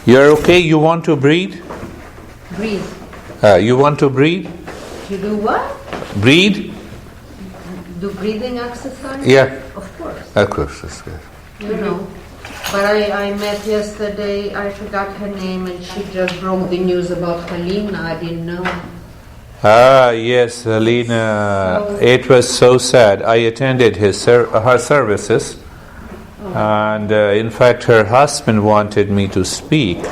You're okay? You want to breathe? Breathe. You want to breathe? You do what? Breathe? Do breathing exercise? Yeah. Of course. Of course, that's good. You know. But I met yesterday, I forgot her name, and she just broke the news about Helena. I didn't know. Ah, yes, Helena. It was so sad. I attended her services, and in fact, her husband wanted me to speak.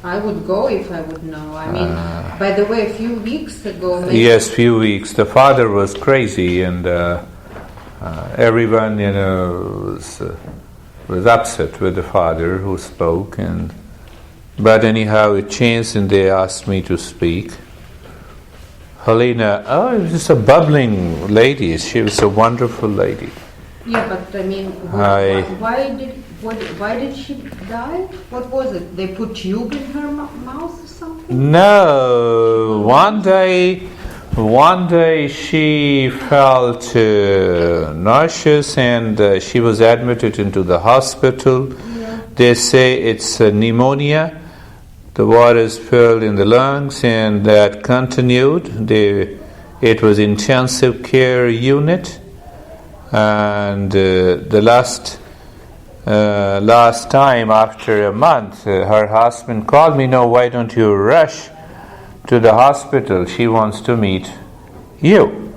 I would go if I would know. I mean, by the way, a few weeks ago... Yes, few weeks. The father was crazy, and everyone, was upset with the father who spoke. But anyhow, it changed, and they asked me to speak. Helena, it was just a bubbling lady. She was a wonderful lady. Yeah, but I mean, why did she die? What was it? They put tube in her mouth or something? No. One day she felt nauseous, and she was admitted into the hospital. Yeah. They say it's pneumonia. The water filled in the lungs, and that continued. It was intensive care unit, and the last time, after a month, her husband called me. No, why don't you rush to the hospital? She wants to meet you.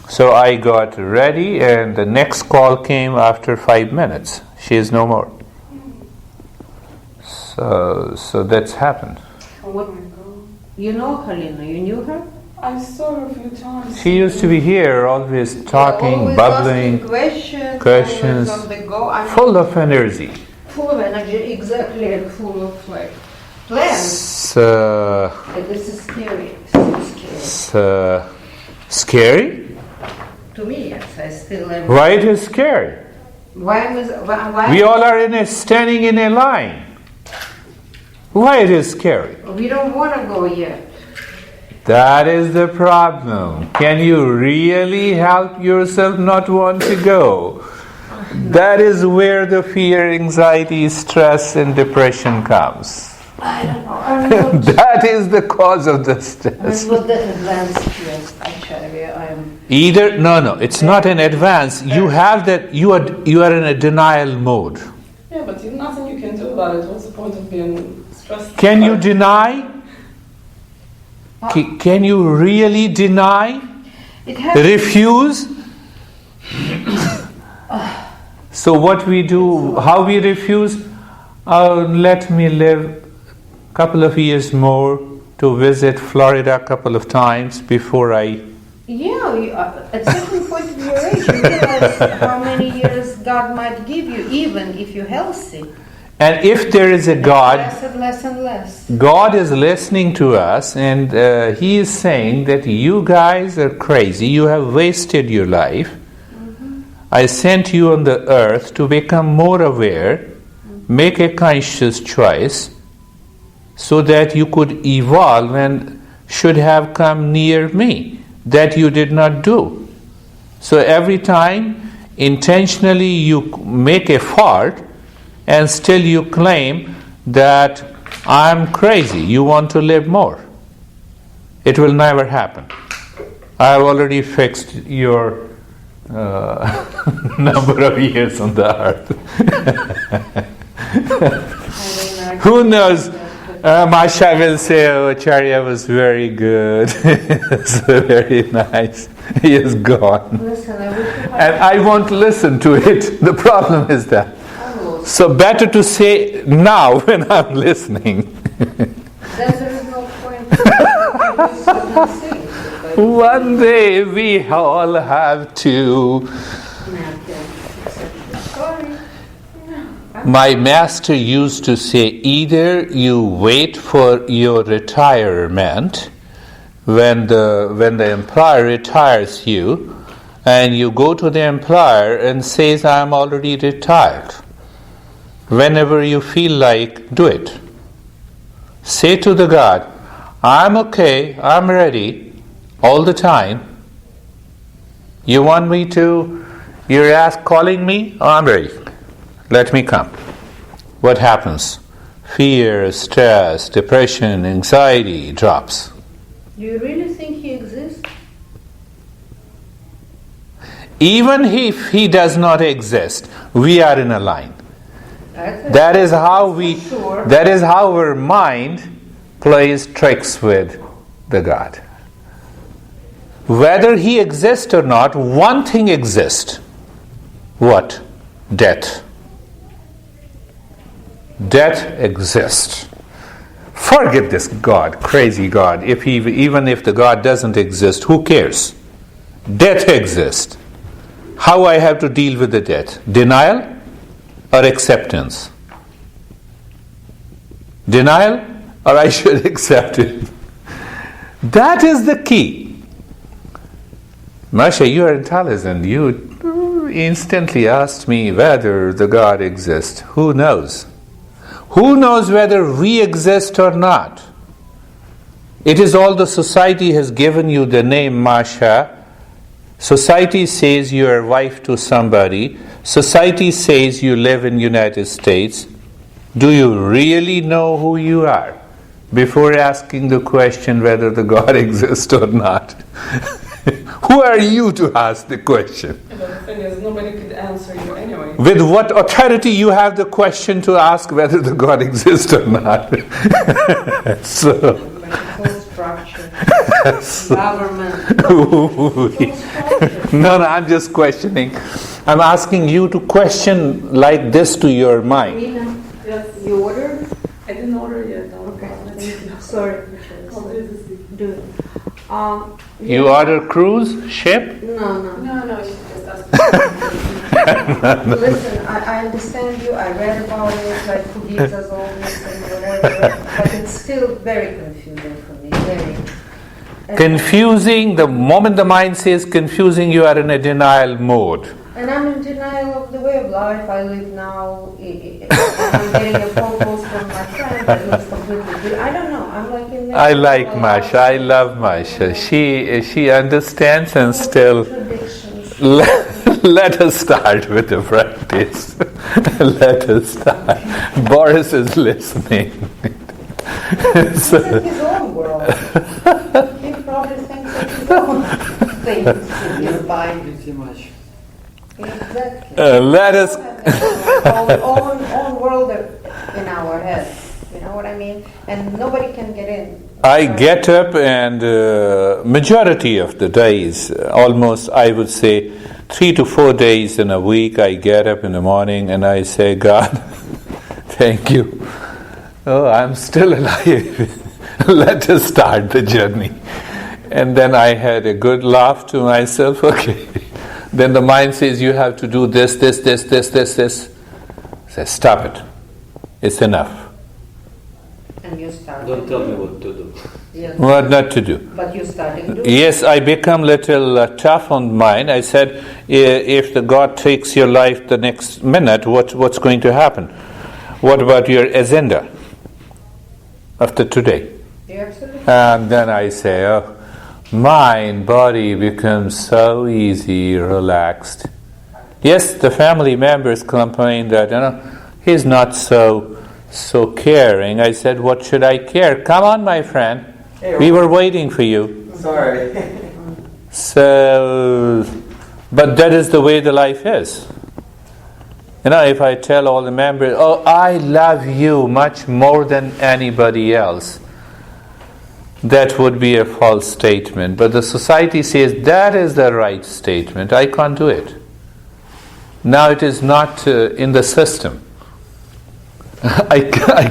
So I got ready, and the next call came after 5 minutes. She is no more. So that's happened. What? You know Helena? You knew her? I saw her a few times. She used to be here, always talking, always bubbling, questions on the go. full of energy. Full of energy, exactly, and full of plans. So, This is scary. Scary? To me, yes. I still am. Why it is scary? Why? We all are standing in a line. Why it is scary? We don't want to go yet. That is the problem. Can you really help yourself not want to go? That is where the fear, anxiety, stress, and depression comes. I don't know. That is the cause of the stress. I'm not that advanced yet, actually. It's not an advance. You have that. You are in a denial mode. Yeah, but there's nothing you can do about it. What's the point of being stressed? Can you deny? Can you really deny? Refuse? So what we do, how we refuse? Let me live a couple of years more to visit Florida a couple of times before I... Yeah, at certain point of your age, you realize how many years God might give you, even if you're healthy. And if there is a God, less and less. God is listening to us, and He is saying that you guys are crazy. You have wasted your life. Mm-hmm. I sent you on the earth to become more aware, make a conscious choice, so that you could evolve and should have come near me. That you did not do. So every time, intentionally you make a fault, and still you claim that I'm crazy, you want to live more. It will never happen. I have already fixed your number of years on the earth. Who knows? Masha will say, Acharya was very good. It's very nice. He is gone. And I won't listen to it. The problem is that. So better to say now when I'm listening. There is no point. One day we all have to. My master used to say, either you wait for your retirement when the employer retires you, and you go to the employer and says, I'm already retired. Whenever you feel like, do it. Say to the God, I'm okay, I'm ready, all the time. You want me to, you're calling me? Oh, I'm ready. Let me come. what happens? Fear, stress, depression, anxiety drops. Do you really think he exists? Even if he does not exist, we are in a line. That is how our mind plays tricks with the God. Whether he exists or not, one thing exists. What? Death. Death exists. Forget this God, crazy God. Even if the God doesn't exist, who cares? Death exists. How I have to deal with the death? Denial or acceptance? Denial or I should accept it? That is the key. Masha, you are intelligent. You instantly asked me whether the God exists. Who knows? Who knows whether we exist or not? It is all the society has given you the name Masha. Society says you are wife to somebody. Society says you live in United States. Do you really know who you are before asking the question whether the God exists or not? Who are you to ask the question? But the thing is, nobody could answer you anyway. With what authority you have the question to ask whether the God exists or not? So. Structure. Government. No, I'm just questioning. I'm asking you to question like this to your mind. Yes. You ordered? I didn't order yet. Okay. Sorry. Do it. You order cruise, ship? No, she just asked. Listen, I understand you. I read about it, like who gives us all this and whatever, but it's still very confusing for me. Confusing, the moment the mind says confusing, you are in a denial mode. And I'm in denial of the way of life I live now. I'm getting a phone calls from my friend that looks completely good. I don't know. I'm like in there. I like Masha. I love Masha. She understands and still. Let us start with the practice. Let us start. Boris is listening. He's in his own world. He probably thinks of his own things in his mind. Too much. Exactly. Let us. Our own world in our heads. You know what I mean? And nobody can get in. I get up and majority of the days, almost I would say 3 to 4 days in a week, I get up in the morning and I say, God, thank you. Oh, I'm still alive. Let us start the journey. And then I had a good laugh to myself. Okay. Then the mind says, you have to do this. I say, stop it. It's enough. And you start. Don't tell me what to do. Yes. What not to do. But you're starting to. Yes, I become little tough on mine. I said, if the God takes your life the next minute, what's going to happen? What about your agenda after today? Yeah, absolutely. And then I say, oh, mind, body becomes so easy, relaxed. Yes, the family members complain that, he's not so caring. I said, what should I care? Come on, my friend. We were waiting for you. Sorry. So, but that is the way the life is. If I tell all the members, oh, I love you much more than anybody else, that would be a false statement. But the society says that is the right statement. I can't do it. Now it is not in the system. I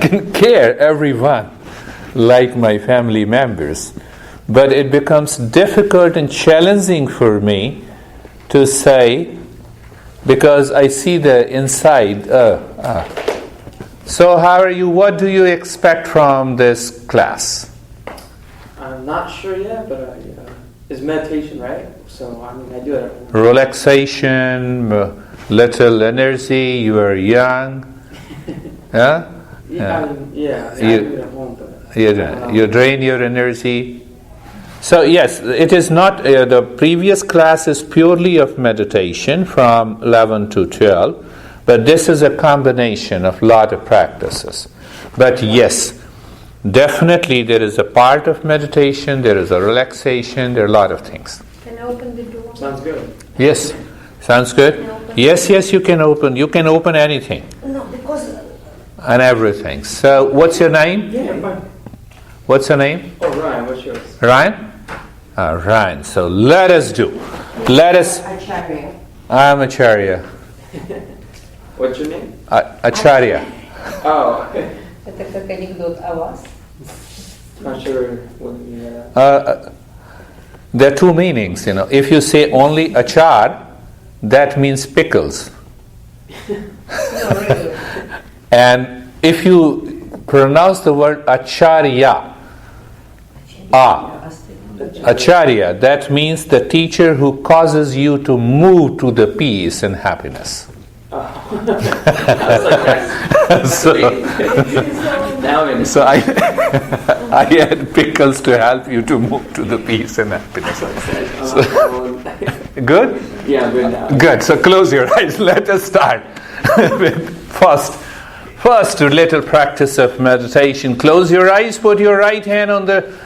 can care everyone like my family members, but it becomes difficult and challenging for me to say, because I see the inside. So how are you? What do you expect from this class? I'm not sure yet, but it's meditation, right? So I do it. Relaxation, little energy. You are young. Huh? I do it at home, but you drain your energy. So yes, it is not, the previous class is purely of meditation from 11 to 12, But this is a combination of lot of practices. But yes, definitely there is a part of meditation, there is a relaxation, there are a lot of things. Can I open the door? Sounds good. Yes, sounds good? Yes, you can open. You can open anything No, because and everything. So, what's your name? Yeah, fine. What's your name? Oh, Ryan, what's yours? Ryan? Ryan. So, let us do. Let us. Acharya. I'm Acharya. What's your name? Acharya. Oh, Это как анекдот о вас. not sure what you There are two meanings, If you say only achar, that means pickles. No, really. And if you pronounce the word acharya, acharya, that means the teacher who causes you to move to the peace and happiness. I was like, that's So- now I'm in. So I had pickles to help you to move to the peace and happiness. Good? Yeah, I'm good now. Good. So close your eyes. Let us start with first a little practice of meditation. Close your eyes. Put your right hand on the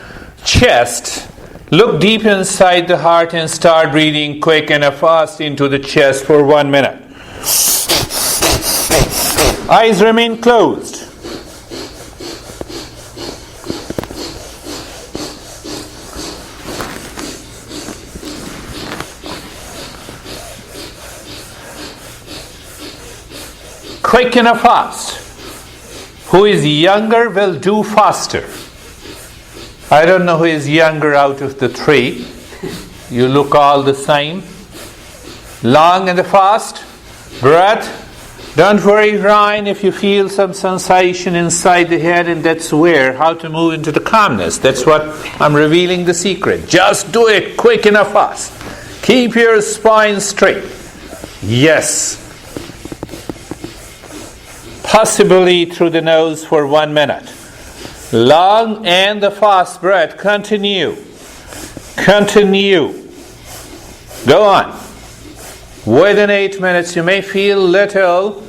chest. Look deep inside the heart and start breathing quick and fast into the chest for 1 minute. Eyes remain closed. Quick and fast. Who is younger will do faster. I don't know who is younger out of the three. You look all the same. Long and fast. Breath. Don't worry, Ryan, if you feel some sensation inside the head, and that's where, how to move into the calmness. That's what I'm revealing the secret. Just do it quick and fast. Keep your spine straight. Yes. Possibly through the nose for 1 minute. Long and the fast breath. Continue. Continue. Go on. Within 8 minutes, you may feel little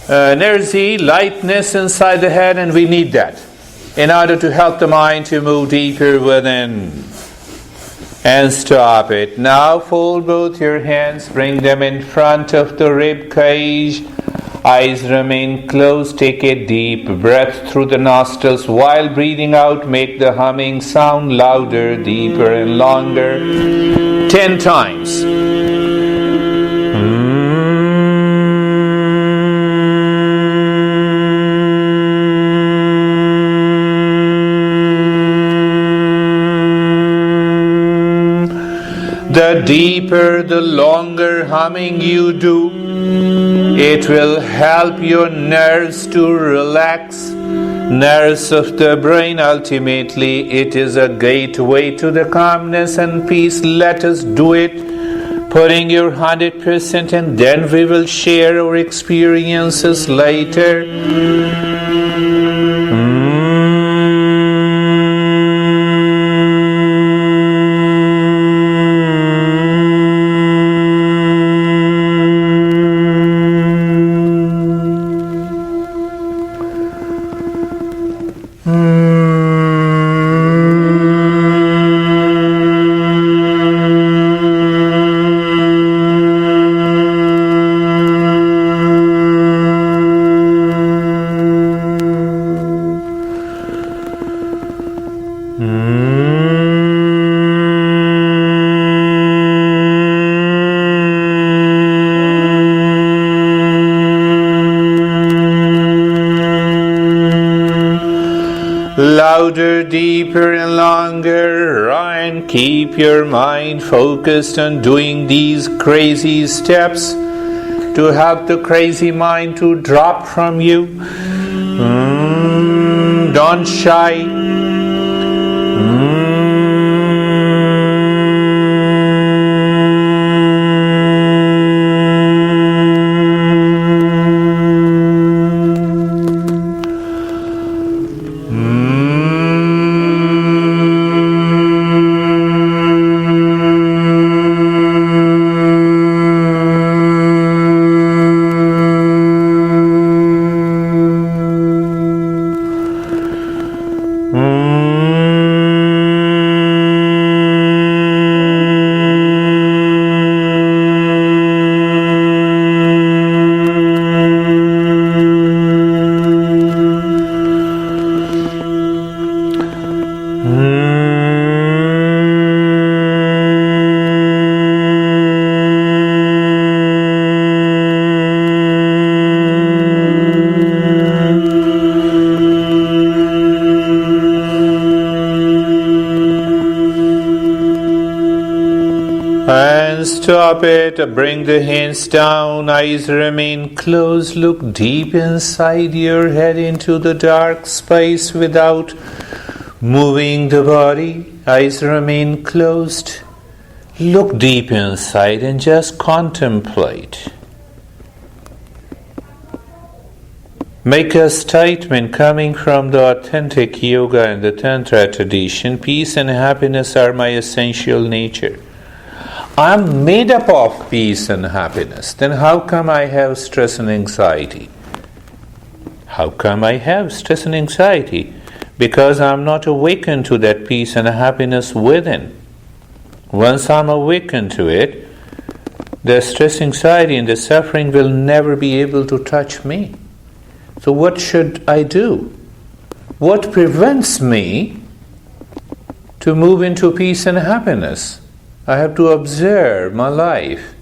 energy, lightness inside the head, and we need that in order to help the mind to move deeper within. And stop it. Now fold both your hands, bring them in front of the rib cage. Eyes remain closed. Take a deep breath through the nostrils. While breathing out, make the humming sound louder, deeper, and longer. 10 times. The deeper, the longer humming you do, it will help your nerves to relax. Nerves of the brain, ultimately, it is a gateway to the calmness and peace. Let us do it, putting your 100%, and then we will share our experiences later. Louder, deeper, and longer. And keep your mind focused on doing these crazy steps to help the crazy mind to drop from you. Don't shy. Don't stop it. Bring the hands down. Eyes remain closed. Look deep inside your head into the dark space without moving the body. Eyes remain closed. Look deep inside and just contemplate. Make a statement coming from the authentic yoga and the Tantra tradition. Peace and happiness are my essential nature. I'm made up of peace and happiness. Then how come I have stress and anxiety? How come I have stress and anxiety? Because I'm not awakened to that peace and happiness within. Once I'm awakened to it, the stress, anxiety, and the suffering will never be able to touch me. So what should I do? What prevents me to move into peace and happiness? I have to observe my life.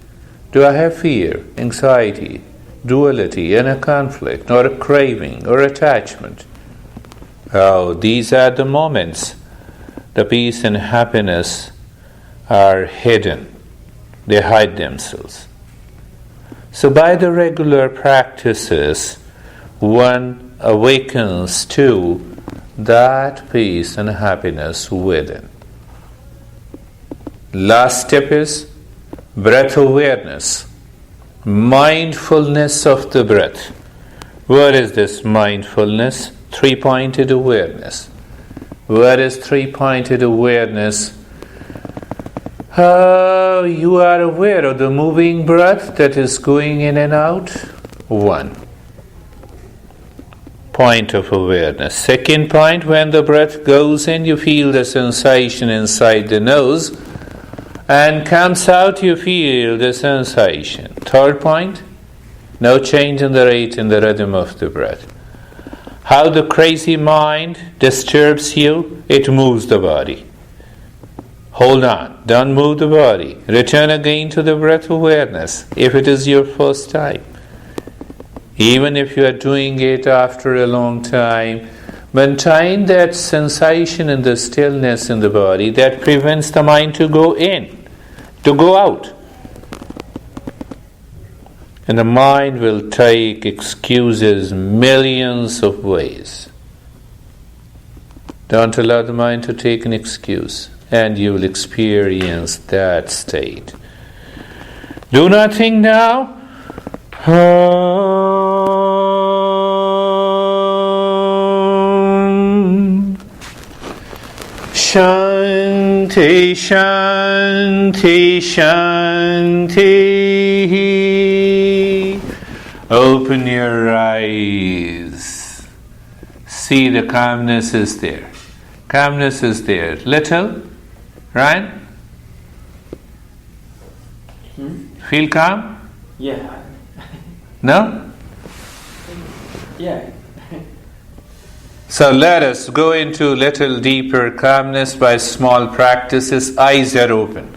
Do I have fear, anxiety, duality, and a conflict, or a craving, or attachment? Oh, these are the moments. The peace and happiness are hidden. They hide themselves. So by the regular practices, one awakens to that peace and happiness within. Last step is breath awareness, mindfulness of the breath. What is this mindfulness? Three-pointed awareness. What is three-pointed awareness? You are aware of the moving breath that is going in and out. One point of awareness. Second point, when the breath goes in, you feel the sensation inside the nose, and comes out, you feel the sensation. Third point, no change in the rate and the rhythm of the breath. How the crazy mind disturbs you, it moves the body. Hold on, don't move the body. Return again to the breath awareness if it is your first time. Even if you are doing it after a long time, maintain that sensation and the stillness in the body that prevents the mind to go in, to go out. And the mind will take excuses millions of ways. Don't allow the mind to take an excuse, and you will experience that state. Do not think now. Shanti, Shanti, Shanti. Open your eyes. See, the calmness is there. Calmness is there. Little, right? Feel calm? Yeah. No? Yeah. So let us go into little deeper calmness by small practices. Eyes are open.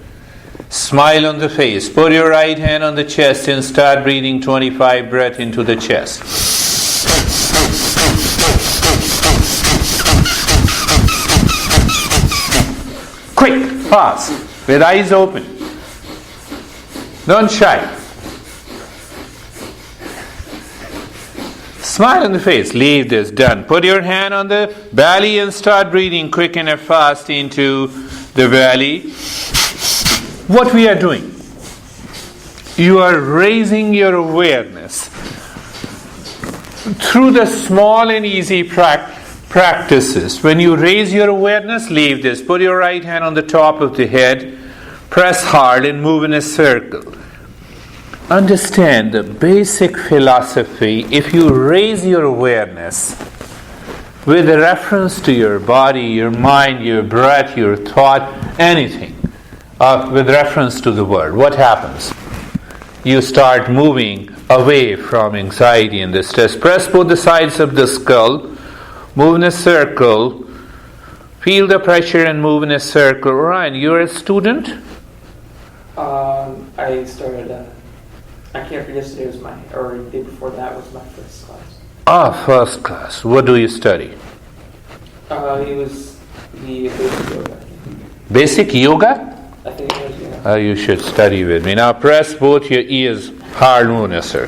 Smile on the face. Put your right hand on the chest and start breathing 25 breaths into the chest. Quick, fast, with eyes open. Don't shy. Smile on the face. Leave this. Done. Put your hand on the belly and start breathing quick and fast into the belly. What we are doing? You are raising your awareness through the small and easy practices. When you raise your awareness, leave this. Put your right hand on the top of the head. Press hard and move in a circle. Understand the basic philosophy. If you raise your awareness with a reference to your body, your mind, your breath, your thought, anything, with reference to the world, what happens? You start moving away from anxiety and distress. Press both the sides of the skull, move in a circle, feel the pressure and move in a circle. Ryan, you're a student? I started, I can't forget yesterday was or the day before that was my first class. First class. What do you study? It was the basic yoga. Basic yoga? I think it was, yeah. You should study with me. Now press both your ears harmoniously.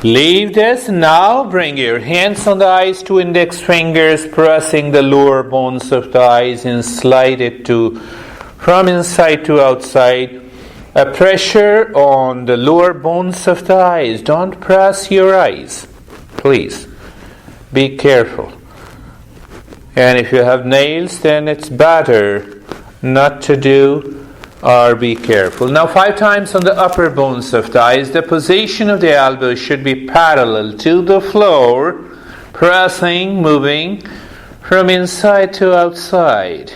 Leave this. Now bring your hands on the eyes, 2 index fingers, pressing the lower bones of the eyes and slide it from inside to outside. A pressure on the lower bones of the eyes. Don't press your eyes. Please. Be careful. And if you have nails, then it's better not to do or be careful. Now 5 times on the upper bones of the eyes. The position of the elbows should be parallel to the floor. Pressing, moving from inside to outside.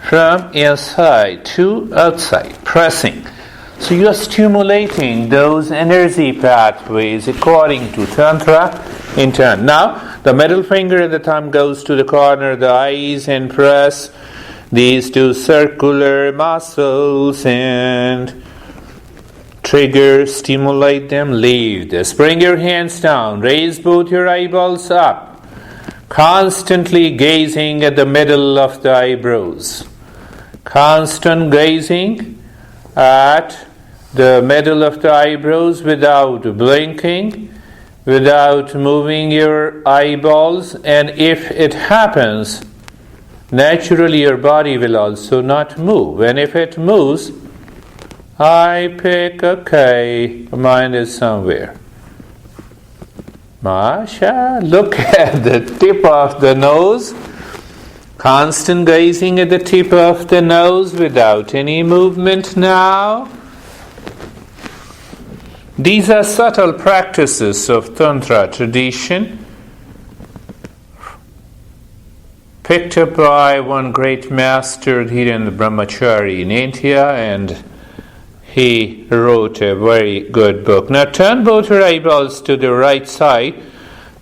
From inside to outside. Pressing. So you are stimulating those energy pathways according to Tantra in turn. Now, the middle finger and the thumb goes to the corner of the eyes and press these 2 circular muscles and trigger, stimulate them, leave this. Bring your hands down, raise both your eyeballs up, constantly gazing at the middle of the eyebrows. Constant gazing at the middle of the eyebrows without blinking, without moving your eyeballs, and if it happens, naturally your body will also not move. And if it moves, I pick, okay, mind is somewhere. Masha, look at the tip of the nose. Constant gazing at the tip of the nose without any movement now. These are subtle practices of Tantra tradition, picked up by one great master, Dhirendra Brahmachari in India, and he wrote a very good book. Now turn both your eyeballs to the right side.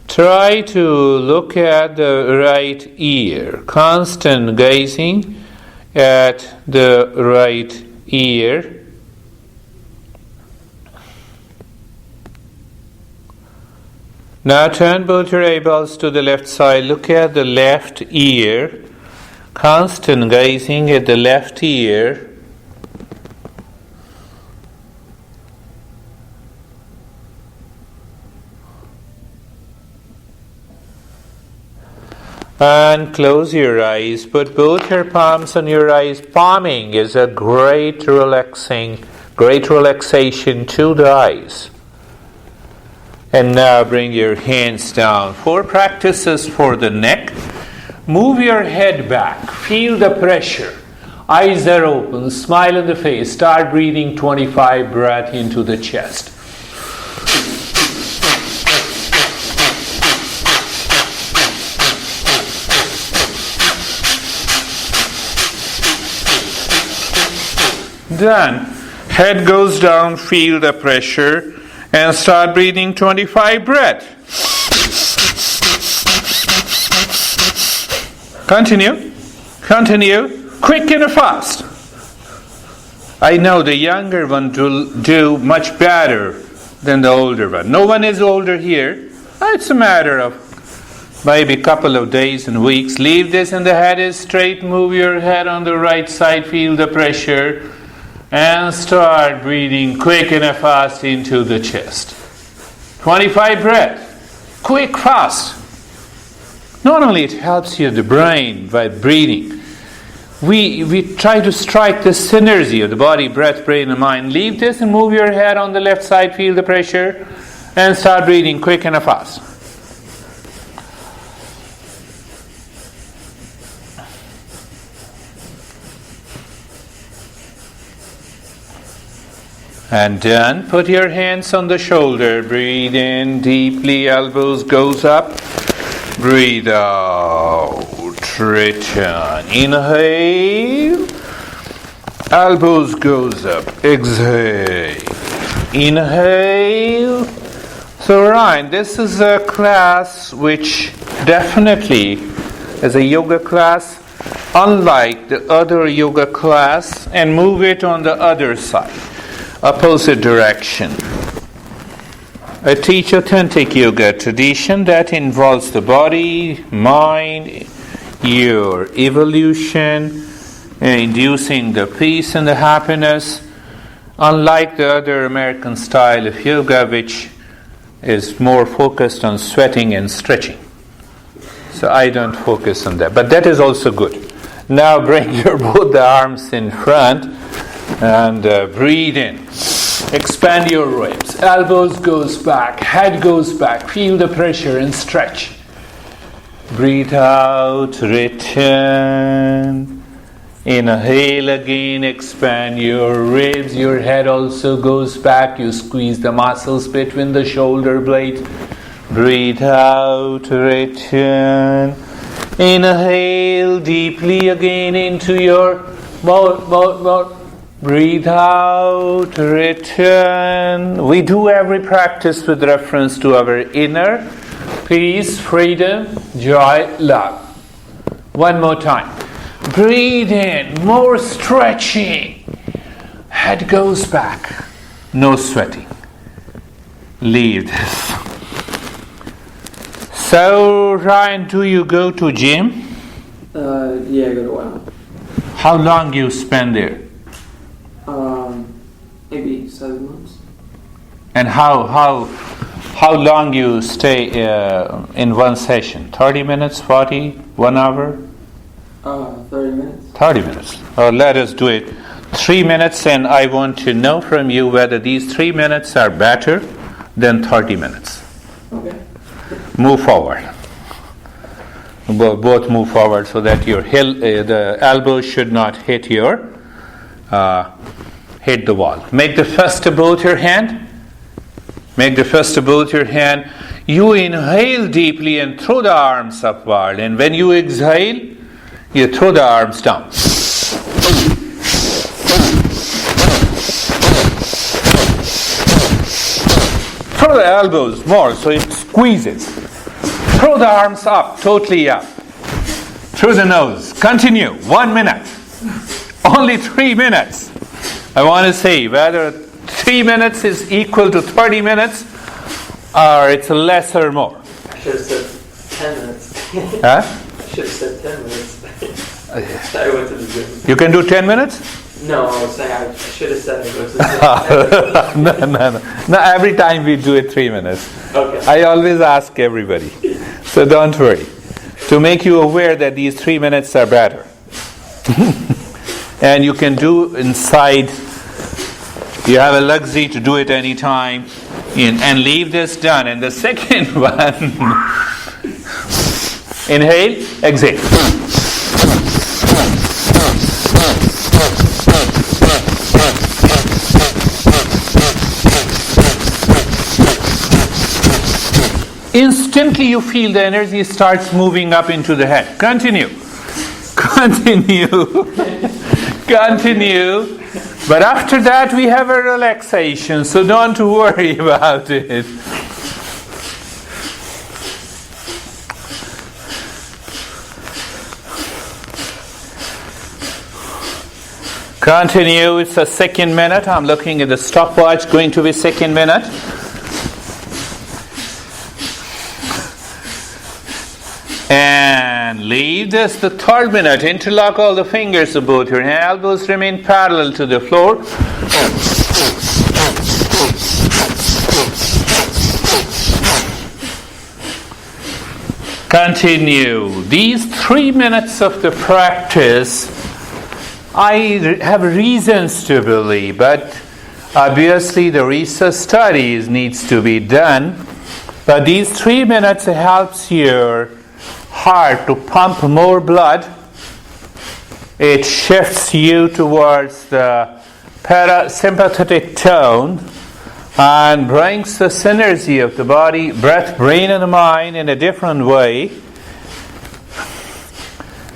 Try to look at the right ear. Constant gazing at the right ear. Now turn both your eyeballs to the left side. Look at the left ear. Constant gazing at the left ear. And close your eyes. Put both your palms on your eyes. Palming is a great relaxation to the eyes. And now bring your hands down. 4 practices for the neck. Move your head back. Feel the pressure. Eyes are open. Smile in the face. Start breathing 25 breath into the chest. Then, head goes down, feel the pressure, and start breathing 25 breath. Continue, quick and fast. I know the younger one will do much better than the older one. No one is older here. It's a matter of maybe a couple of days and weeks. Leave this and the head is straight. Move your head on the right side, feel the pressure. And start breathing quick and fast into the chest. 25 breath. Quick, fast. Not only it helps you the brain by breathing. We try to strike the synergy of the body, breath, brain, and mind. Leave this and move your head on the left side. Feel the pressure. And start breathing quick and fast. And then put your hands on the shoulder. Breathe in deeply. Elbows goes up. Breathe out. Return. Inhale. Elbows goes up. Exhale. Inhale. So Ryan, this is a class which definitely is a yoga class unlike the other yoga class, and move it on the other side. Opposite direction. teach authentic yoga tradition that involves the body, mind, your evolution, inducing the peace and the happiness, unlike the other American style of yoga, which is more focused on sweating and stretching. So I don't focus on that, but that is also good. Now bring your both the arms in front and breathe in. Expand your ribs. Elbows goes back, head goes back. Feel the pressure and stretch. Breathe out, return. Inhale again, expand your ribs. Your head also goes back. You squeeze the muscles between the shoulder blades. Breathe out, return. Inhale deeply again into your mouth. Breathe out, return. We do every practice with reference to our inner peace, freedom, joy, love. One more time. Breathe in, more stretching. Head goes back. No sweating. Leave this. So, Ryan, do you go to gym? Yeah, I go to one. How long you spend there? Maybe 7 months. And how long you stay in one session? 30 minutes, 40, 1 hour? 30 minutes. 30 minutes. Let us do it 3 minutes, and I want to know from you whether these 3 minutes are better than 30 minutes. Okay. Move forward. Both move forward so that your the elbows should not hit hit the wall. Make the fist of both your hand. Make the fist of both your hand. You inhale deeply and throw the arms upward. And when you exhale, you throw the arms down. Throw the elbows more so it squeezes. Throw the arms up, totally up. Through the nose. Continue. 1 minute. Only 3 minutes. I want to say whether 3 minutes is equal to 30 minutes or it's less or more. I should have said 10 minutes. Huh? I should have said 10 minutes. I went to the gym. You can do 10 minutes? No, I was saying I should have said I go to the gym. No, every time we do it 3 minutes. Okay. I always ask everybody. So don't worry. To make you aware that these 3 minutes are better. And you can do inside. You have a luxury to do it anytime. And leave this done. And the second one. Inhale, exhale. Instantly you feel the energy starts moving up into the head. Continue. But after that we have a relaxation, so don't worry about it. Continue. It's a second minute. I'm looking at the stopwatch. Going to be second minute. And leave this the third minute. Interlock all the fingers of both your hands. Elbows remain parallel to the floor. Continue. These 3 minutes of the practice, I have reasons to believe, but obviously the research studies needs to be done. But these 3 minutes helps your heart to pump more blood. It shifts you towards the parasympathetic tone and brings the synergy of the body, breath, brain, and the mind in a different way.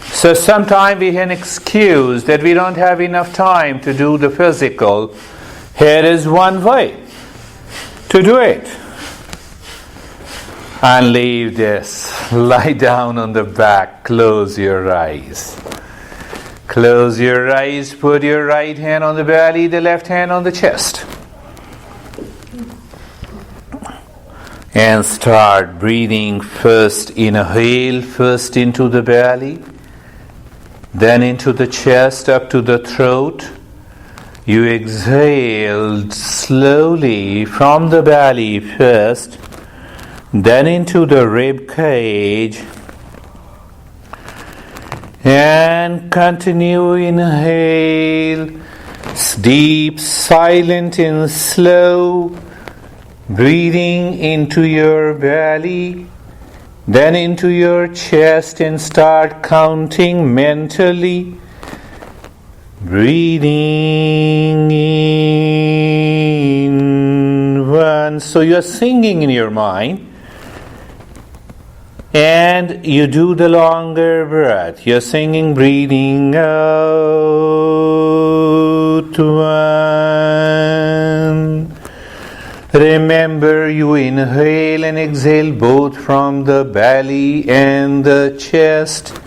So sometimes we can excuse that we don't have enough time to do the physical. Here is one way to do it. And leave this. Lie down on the back. Close your eyes. Close your eyes. Put your right hand on the belly, the left hand on the chest. And start breathing. First inhale, first into the belly, then into the chest, up to the throat. You exhale slowly from the belly first, then into the rib cage, and continue inhale, deep, silent and slow, breathing into your belly, then into your chest, and start counting mentally. Breathing in 1. So you're singing in your mind, and you do the longer breath. You're singing, breathing out 1. Remember, you inhale and exhale both from the belly and the chest.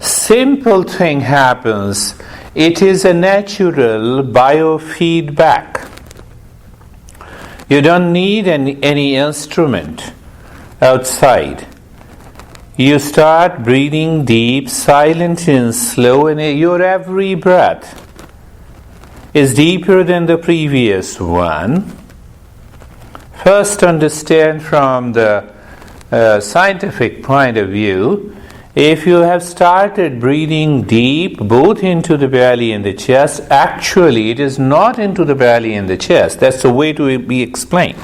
Simple thing happens. It is a natural biofeedback. You don't need any instrument outside. You start breathing deep, silent and slow, and your every breath is deeper than the previous one. First, understand from the scientific point of view, if you have started breathing deep both into the belly and the chest, actually it is not into the belly and the chest. That's the way to be explained.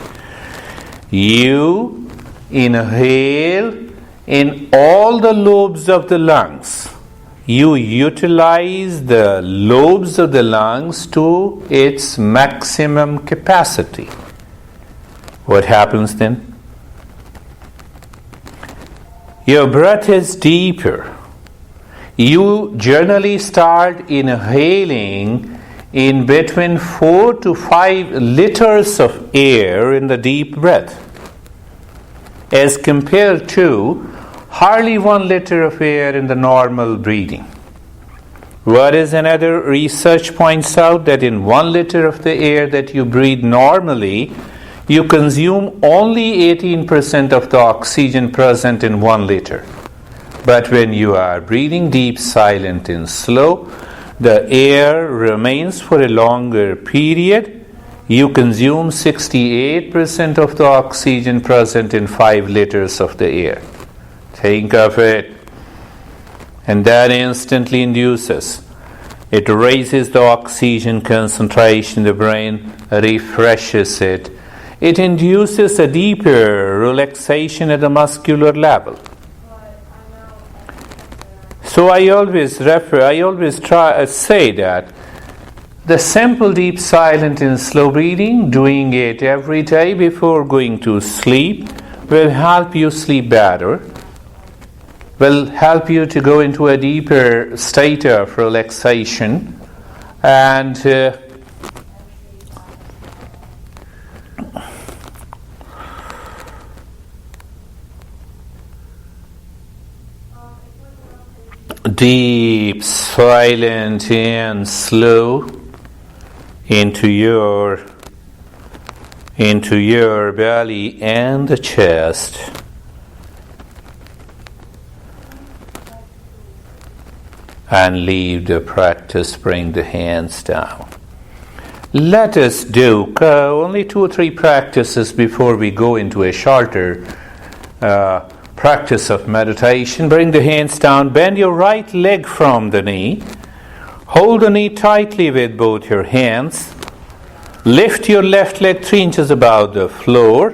You inhale in all the lobes of the lungs. You utilize the lobes of the lungs to its maximum capacity. What happens then? Your breath is deeper. You generally start inhaling in between 4 to 5 liters of air in the deep breath, as compared to hardly 1 liter of air in the normal breathing. Whereas another research points out that in 1 liter of the air that you breathe normally, you consume only 18% of the oxygen present in 1 liter. But when you are breathing deep, silent and slow, the air remains for a longer period. You consume 68% of the oxygen present in 5 liters of the air. Think of it. And that instantly induces. It raises the oxygen concentration in the brain, refreshes it. It induces a deeper relaxation at the muscular level. So I always say that the simple, deep, silent and slow breathing, doing it every day before going to sleep, will help you sleep better, will help you to go into a deeper state of relaxation, and deep, silent and slow into your belly and the chest. And leave the practice, bring the hands down. Let us do only 2 or 3 practices before we go into a shorter practice of meditation. Bring the hands down, bend your right leg from the knee, hold the knee tightly with both your hands, lift your left leg 3 inches above the floor.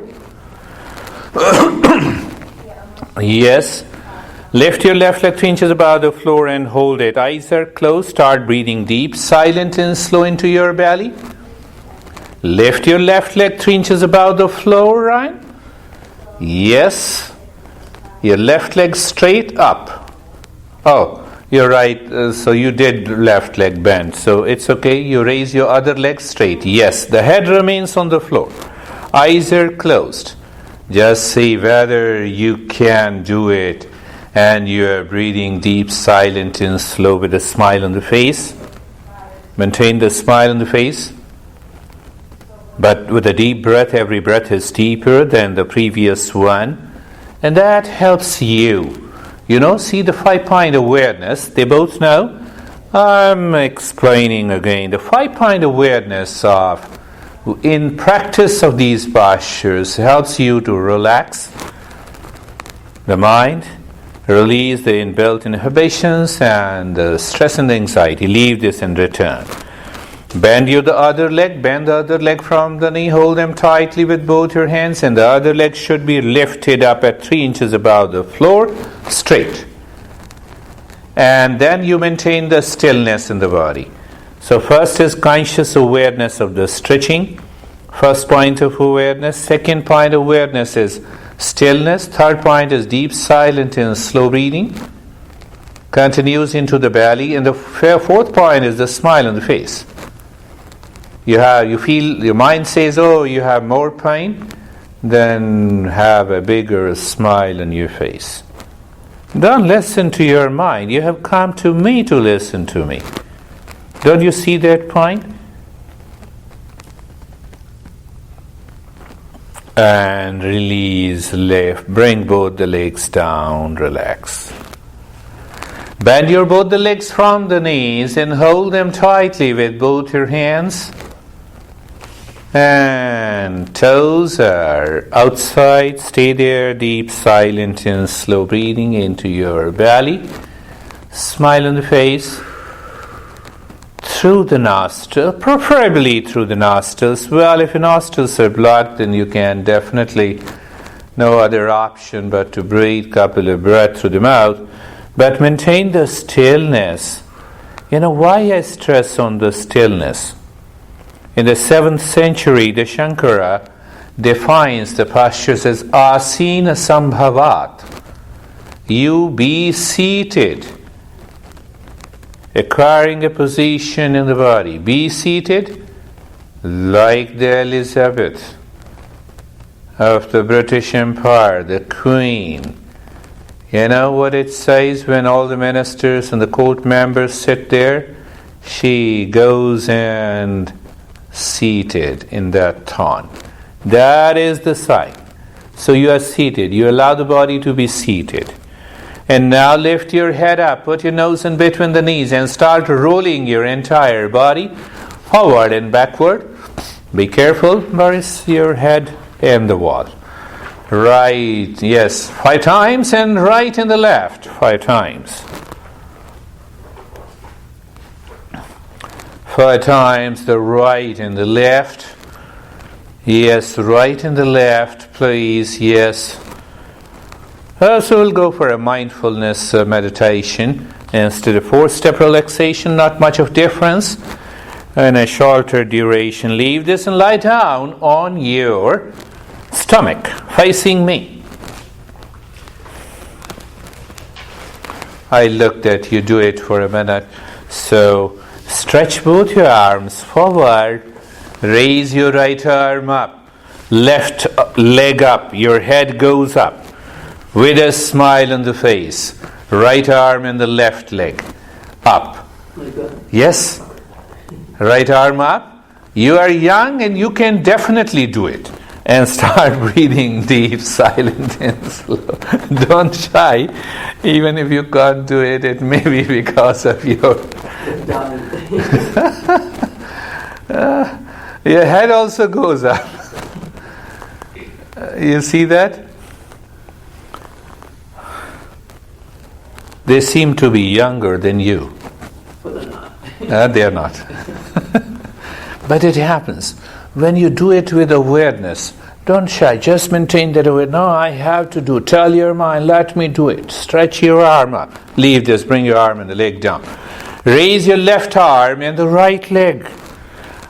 Yes, lift your left leg 3 inches above the floor and hold it. Eyes are closed. Start breathing deep, silent and slow into your belly. Lift your left leg 3 inches above the floor, right? Yes. Your left leg straight up. Oh, you're right. So you did left leg bend. So it's okay. You raise your other leg straight. Yes, the head remains on the floor. Eyes are closed. Just see whether you can do it. And you are breathing deep, silent and slow with a smile on the face. Maintain the smile on the face. But with a deep breath, every breath is deeper than the previous one. And that helps you. See the 5-point awareness. They both know. I'm explaining again. The 5-point awareness in practice of these postures helps you to relax the mind, release the inbuilt inhibitions and the stress and the anxiety. Leave this and return. Bend the other leg. Bend the other leg from the knee. Hold them tightly with both your hands, and the other leg should be lifted up at 3 inches above the floor, straight. And then you maintain the stillness in the body. So first is conscious awareness of the stretching. First point of awareness. Second point of awareness is stillness. Third point is deep, silent and slow breathing. Continues into the belly. And the fourth point is the smile on the face. You feel, your mind says, oh, you have more pain, then have a bigger smile on your face. Don't listen to your mind. You have come to me to listen to me. Don't you see that point? And release, lift, bring both the legs down, relax. Bend both the legs from the knees and hold them tightly with both your hands. And toes are outside. Stay there, deep, silent and slow breathing into your belly. Smile on the face. Through the nostril, preferably through the nostrils. Well, if your nostrils are blocked, then you can definitely, no other option but to breathe, couple of breaths through the mouth. But maintain the stillness. Why I stress on the stillness? In the 7th century, the Shankara defines the postures as asina sambhavat. You be seated, acquiring a position in the body. Be seated like the Elizabeth of the British Empire, the Queen. You know what it says when all the ministers and the court members sit there? She goes and seated in that tone. That is the sign. So you are seated. You allow the body to be seated. And now lift your head up. Put your nose in between the knees and start rolling your entire body forward and backward. Be careful, Boris, your head and the wall. Right, yes, 5 times, and right and the left 5 times. 5 times the right and the left. Yes, right and the left, please. Yes. So we'll go for a mindfulness meditation instead of 4-step relaxation. Not much of difference, and a shorter duration. Leave this and lie down on your stomach, facing me. I looked at you. Do it for a minute. So stretch both your arms forward. Raise your right arm up. Left leg up. Your head goes up. With a smile on the face. Right arm and the left leg up. Like that? Yes. Right arm up. You are young and you can definitely do it. And start breathing deep, silent and slow. Don't shy. Even if you can't do it, it may be because of your... your head also goes up. You see that? They seem to be younger than you. But they're not. They're not. But it happens. When you do it with awareness, don't shy, just maintain that awareness. No, I have to do. Tell your mind, let me do it. Stretch your arm up. Leave this, bring your arm and the leg down. Raise your left arm and the right leg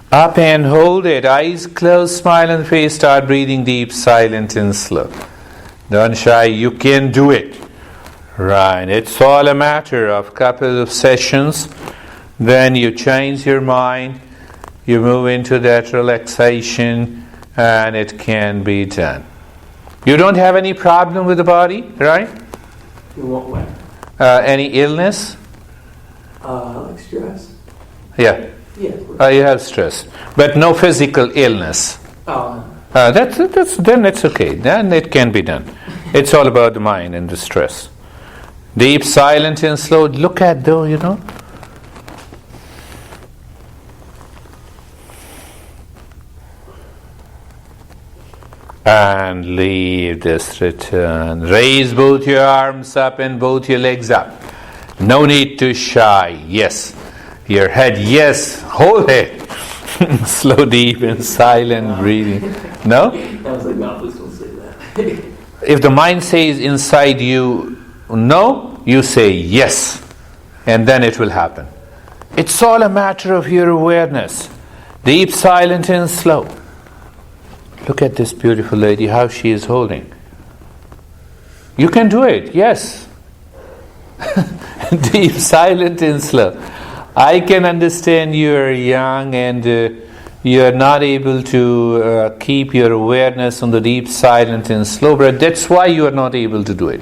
up and hold it. Eyes closed, smile on the face. Start breathing deep, silent and slow. Don't shy, you can do it. Right, it's all a matter of couple of sessions. Then you change your mind. You move into that relaxation, and it can be done. You don't have any problem with the body, right? In what way? Any illness? Like stress. Yeah. Yeah. You have stress, but no physical illness. Oh. Then it's okay. Then it can be done. It's all about the mind and the stress. Deep, silent, and slow. Look at though, And leave this return. Raise both your arms up and both your legs up. No need to shy. Yes. Your head, yes. Hold it. Slow, deep, and silent breathing. No? I was like, no, please don't say that. If the mind says inside you, no, you say yes. And then it will happen. It's all a matter of your awareness. Deep, silent, and slow. Look at this beautiful lady, how she is holding. You can do it, yes. Deep, silent, and slow. I can understand you are young and you are not able to keep your awareness on the deep, silent, and slow, but that's why you are not able to do it.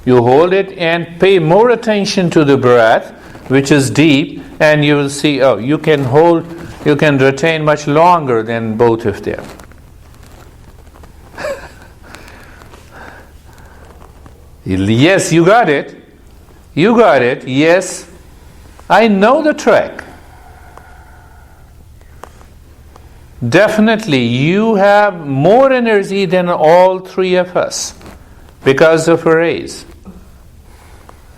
You hold it and pay more attention to the breath, which is deep, and you will see, you can retain much longer than both of them. Yes, you got it. You got it. Yes, I know the track. Definitely, you have more energy than all three of us because of a raise.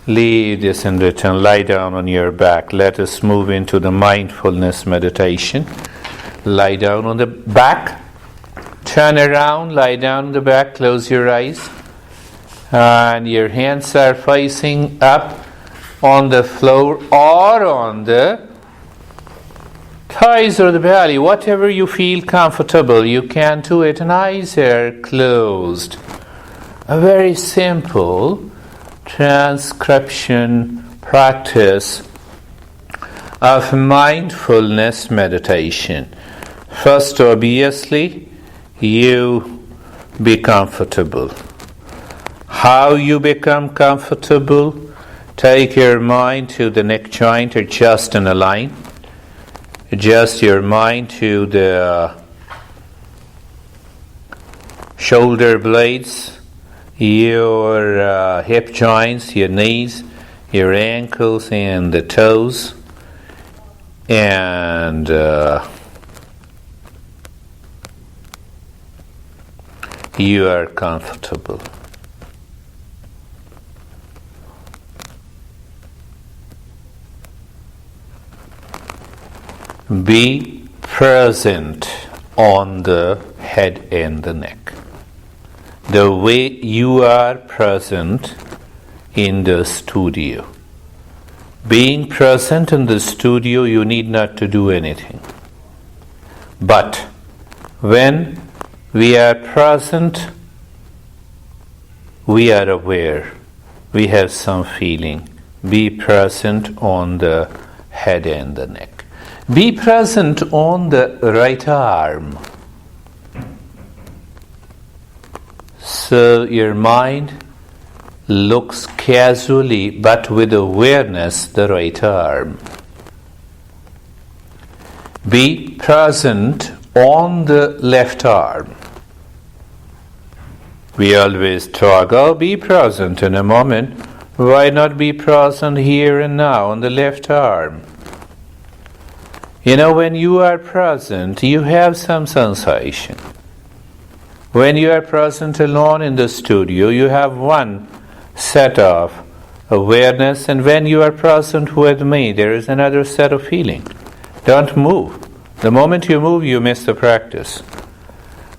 Leave this and return. Lie down on your back. Let us move into the mindfulness meditation. Lie down on the back. Turn around. Lie down on the back. Close your eyes. And your hands are facing up on the floor or on the thighs or the belly. Whatever you feel comfortable, you can do it. And eyes are closed. A very simple transcription practice of mindfulness meditation. First, obviously, you be comfortable. How you become comfortable? Take your mind to the neck joint, adjust and align. Adjust your mind to the shoulder blades, your hip joints, your knees, your ankles and the toes. And you are comfortable. Be present on the head and the neck. The way you are present in the studio. Being present in the studio, you need not to do anything. But when we are present, we are aware. We have some feeling. Be present on the head and the neck. Be present on the right arm. So your mind looks casually but with awareness the right arm. Be present on the left arm. We always talk, be present in a moment. Why not be present here and now on the left arm? When you are present, you have some sensation. When you are present alone in the studio, you have one set of awareness, and when you are present with me, there is another set of feeling. Don't move. The moment you move, you miss the practice.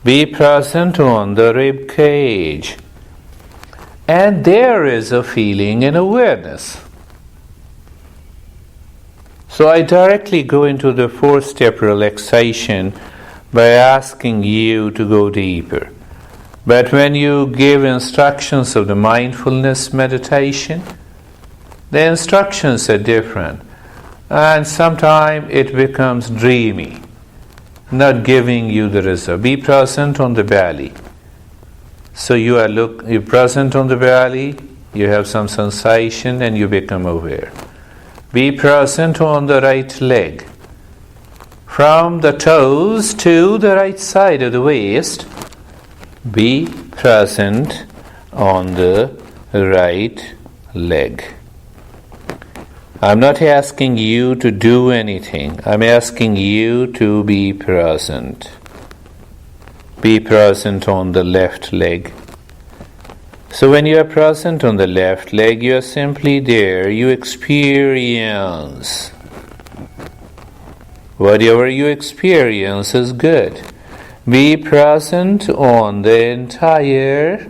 Be present on the rib cage. And there is a feeling and awareness. So I directly go into the 4-step relaxation by asking you to go deeper. But when you give instructions of the mindfulness meditation, the instructions are different. And sometimes it becomes dreamy, not giving you the result. Be present on the belly. So you're present on the belly, you have some sensation and you become aware. Be present on the right leg. from the toes to the right side of the waist. Be present on the right leg. I'm not asking you to do anything. I'm asking you to be present. Be present on the left leg. So when you are present on the left leg, you are simply there. You experience. Whatever you experience is good. Be present on the entire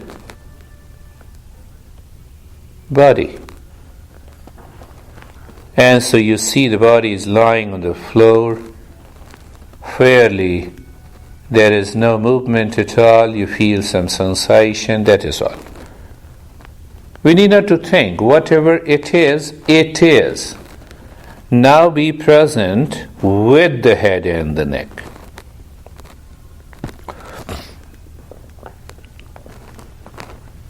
body. And so you see the body is lying on the floor fairly. There is no movement at all. You feel some sensation. That is all. We need not to think. Whatever it is, it is. Now be present with the head and the neck.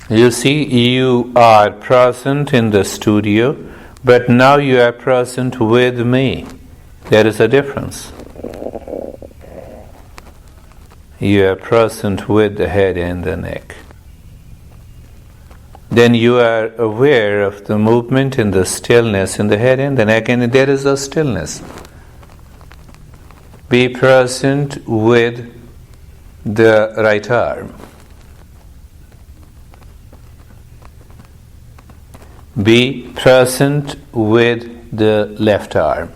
You see, you are present in the studio, but now you are present with me. There is a difference. You are present with the head and the neck. Then you are aware of the movement and the stillness in the head and the neck, and there is a stillness. Be present with the right arm. Be present with the left arm.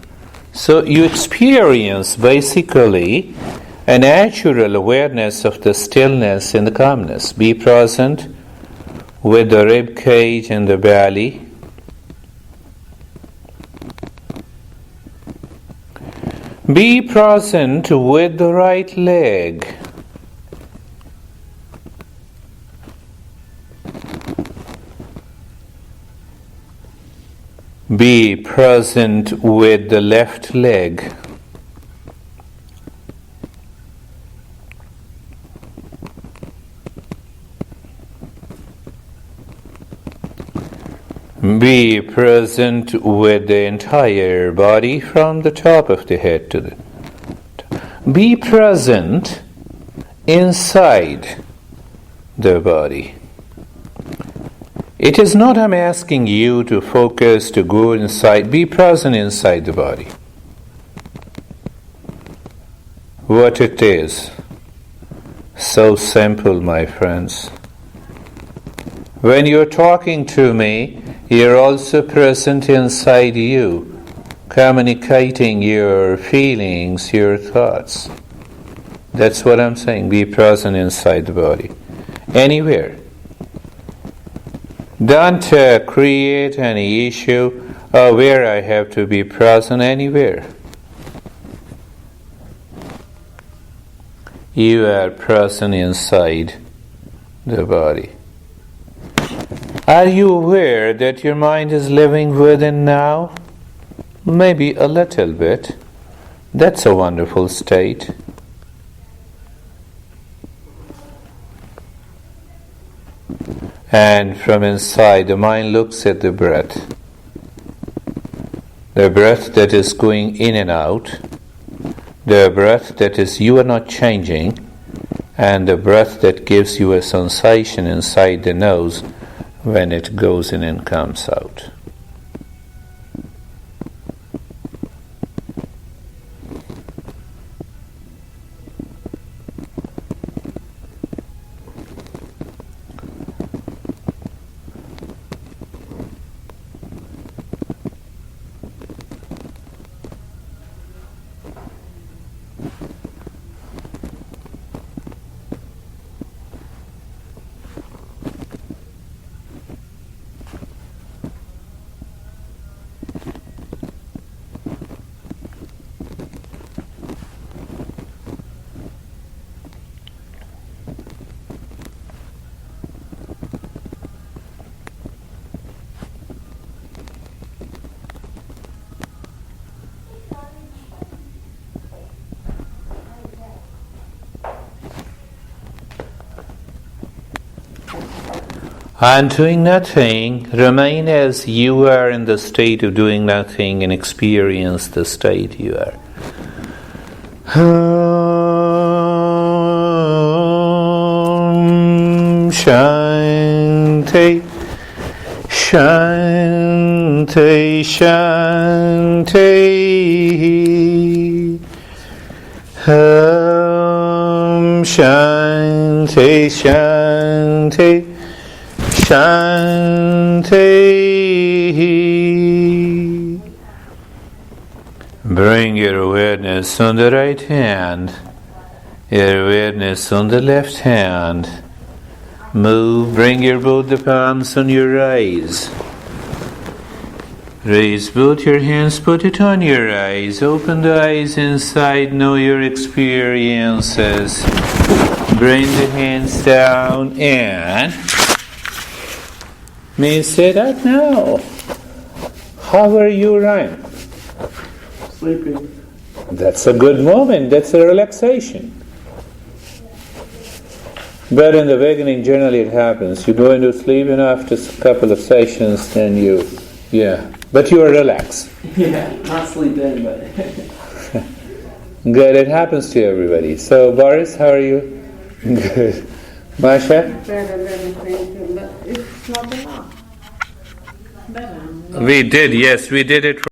So you experience basically a natural awareness of the stillness and the calmness. Be present with the rib cage and the belly. Be present with the right leg. Be present with the left leg. Be present with the entire body from the top of the head to the top. Be present inside the body. It is not I'm asking you to focus, to go inside. Be present inside the body. What it is. So simple, my friends. When you're talking to me, you're also present inside you, communicating your feelings, your thoughts. That's what I'm saying. Be present inside the body. Anywhere. Don't create any issue where I have to be present. Anywhere. You are present inside the body. Are you aware that your mind is living within now? Maybe a little bit. That's a wonderful state. And from inside, the mind looks at the breath. The breath that is going in and out. The breath that is you are not changing. And the breath that gives you a sensation inside the nose when it goes in and comes out. And doing nothing, remain as you are in the state of doing nothing and experience the state you are. Shanti, Shanti, Shanti. Shanti, Shanti, Shanti. Bring your awareness on the right hand, your awareness on the left hand. Move, bring your both the palms on your eyes. Raise both your hands, put it on your eyes. Open the eyes inside, know your experiences. Bring the hands down and may say that now. How are you, Ryan? Sleeping. That's a good moment. That's a relaxation. But in the beginning, generally it happens. You go into sleep, and after a couple of sessions, then but you are relaxed. Yeah, not sleeping, but... Good, it happens to everybody. So, Boris, how are you? Good. Masha? Better, thank you, but it's not enough. Better. We did it